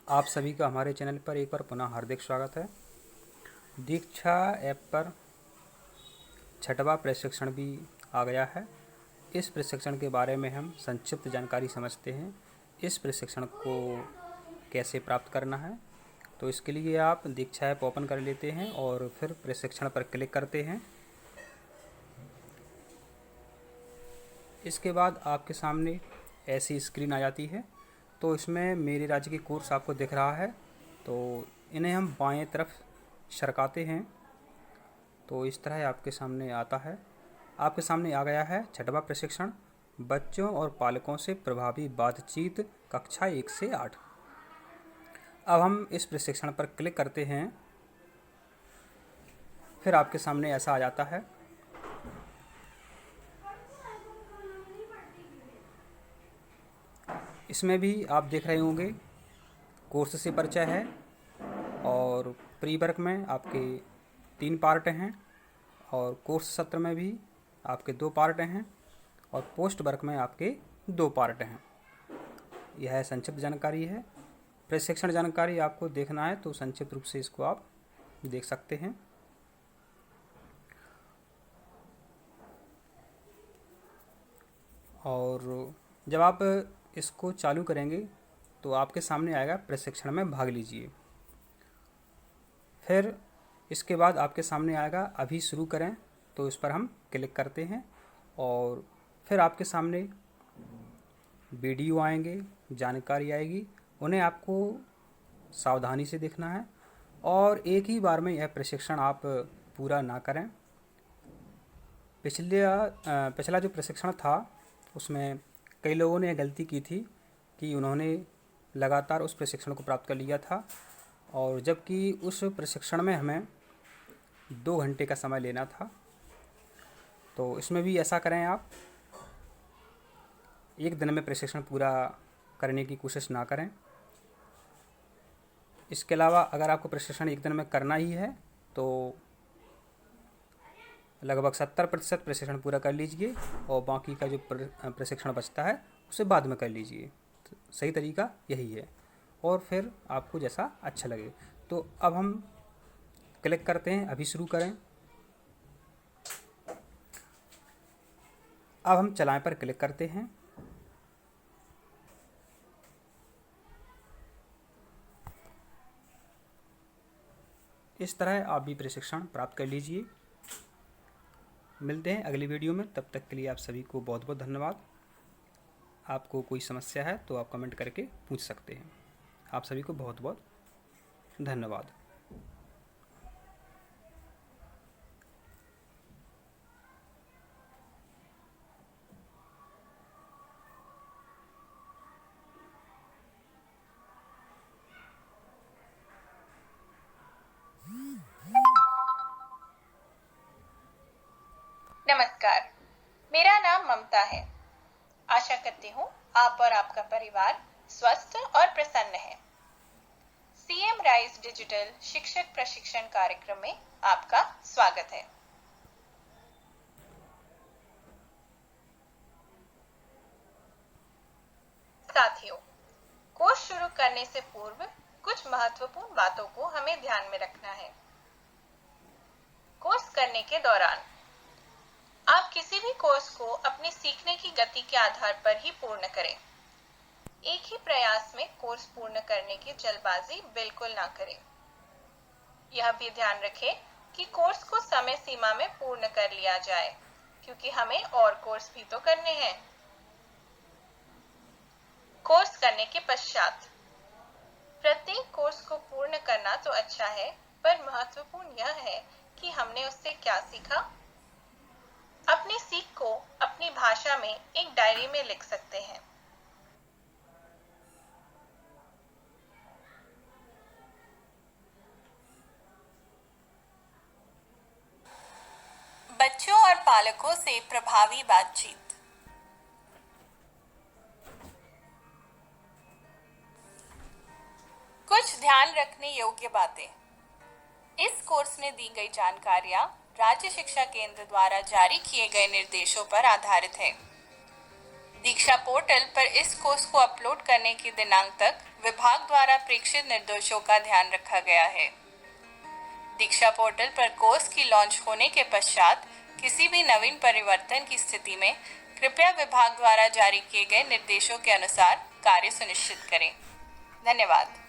आप सभी का हमारे चैनल पर एक बार पुनः हार्दिक स्वागत है। दीक्षा ऐप पर छठवां प्रशिक्षण भी आ गया है। इस प्रशिक्षण के बारे में हम संक्षिप्त जानकारी समझते हैं। इस प्रशिक्षण को कैसे प्राप्त करना है, तो इसके लिए आप दीक्षा ऐप ओपन कर लेते हैं और फिर प्रशिक्षण पर क्लिक करते हैं। इसके बाद आपके सामने ऐसी स्क्रीन आ जाती है। तो इसमें मेरे राज्य की कोर्स आपको दिख रहा है, तो इन्हें हम बाएं तरफ सरकाते हैं तो इस तरह आपके सामने आता है। आपके सामने आ गया है छठवां प्रशिक्षण, बच्चों और पालकों से प्रभावी बातचीत, कक्षा 1 से 8। अब हम इस प्रशिक्षण पर क्लिक करते हैं। फिर आपके सामने ऐसा आ जाता है। इसमें भी आप देख रहे होंगे कोर्स से परिचय है और प्री वर्क में आपके 3 पार्ट हैं और कोर्स सत्र में भी आपके 2 पार्ट हैं और पोस्ट वर्क में आपके 2 पार्ट हैं। यह संक्षिप्त जानकारी है। प्रशिक्षण जानकारी आपको देखना है तो संक्षिप्त रूप से इसको आप देख सकते हैं। और जब आप इसको चालू करेंगे तो आपके सामने आएगा प्रशिक्षण में भाग लीजिए। फिर इसके बाद आपके सामने आएगा अभी शुरू करें, तो इस पर हम क्लिक करते हैं और फिर आपके सामने वीडियो आएंगे, जानकारी आएगी, उन्हें आपको सावधानी से देखना है और एक ही बार में यह प्रशिक्षण आप पूरा ना करें। पिछला जो प्रशिक्षण था उसमें कई लोगों ने गलती की थी कि उन्होंने लगातार उस प्रशिक्षण को प्राप्त कर लिया था और जबकि उस प्रशिक्षण में हमें 2 घंटे का समय लेना था। तो इसमें भी ऐसा करें, आप एक दिन में प्रशिक्षण पूरा करने की कोशिश ना करें। इसके अलावा अगर आपको प्रशिक्षण एक दिन में करना ही है तो लगभग 70% प्रशिक्षण पूरा कर लीजिए और बाकी का जो प्रशिक्षण बचता है उसे बाद में कर लीजिए। तो सही तरीका यही है और फिर आपको जैसा अच्छा लगे। तो अब हम क्लिक करते हैं अभी शुरू करें। अब हम चलाएं पर क्लिक करते हैं। इस तरह आप भी प्रशिक्षण प्राप्त कर लीजिए। मिलते हैं अगली वीडियो में, तब तक के लिए आप सभी को बहुत बहुत धन्यवाद। आपको कोई समस्या है तो आप कमेंट करके पूछ सकते हैं। आप सभी को बहुत बहुत धन्यवाद। नमस्कार, मेरा नाम ममता है। आशा करती हूँ आप और आपका परिवार स्वस्थ और प्रसन्न है। सीएम राइज डिजिटल शिक्षक प्रशिक्षण कार्यक्रम में आपका स्वागत है। साथियों, कोर्स शुरू करने से पूर्व कुछ महत्वपूर्ण बातों को हमें ध्यान में रखना है। कोर्स करने के दौरान आप किसी भी कोर्स को अपने सीखने की गति के आधार पर ही पूर्ण करें। एक ही प्रयास में कोर्स पूर्ण करने की जल्दबाजी बिल्कुल ना करें। यह भी ध्यान रखें कि कोर्स को समय सीमा में पूर्ण कर लिया जाए, क्योंकि हमें और कोर्स भी तो करने हैं। कोर्स करने के पश्चात प्रत्येक कोर्स को पूर्ण करना तो अच्छा है, पर महत्वपूर्ण यह है कि हमने उससे क्या सीखा। अपनी सीख को अपनी भाषा में एक डायरी में लिख सकते हैं। बच्चों और पालकों से प्रभावी बातचीत। कुछ ध्यान रखने योग्य बातें। इस कोर्स में दी गई जानकारियां राज्य शिक्षा केंद्र द्वारा जारी किए गए निर्देशों पर आधारित है। दीक्षा पोर्टल पर इस कोर्स को अपलोड करने की दिनांक तक विभाग द्वारा प्रेक्षित निर्देशों का ध्यान रखा गया है। दीक्षा पोर्टल पर कोर्स की लॉन्च होने के पश्चात किसी भी नवीन परिवर्तन की स्थिति में कृपया विभाग द्वारा जारी किए गए निर्देशों के अनुसार कार्य सुनिश्चित करें। धन्यवाद।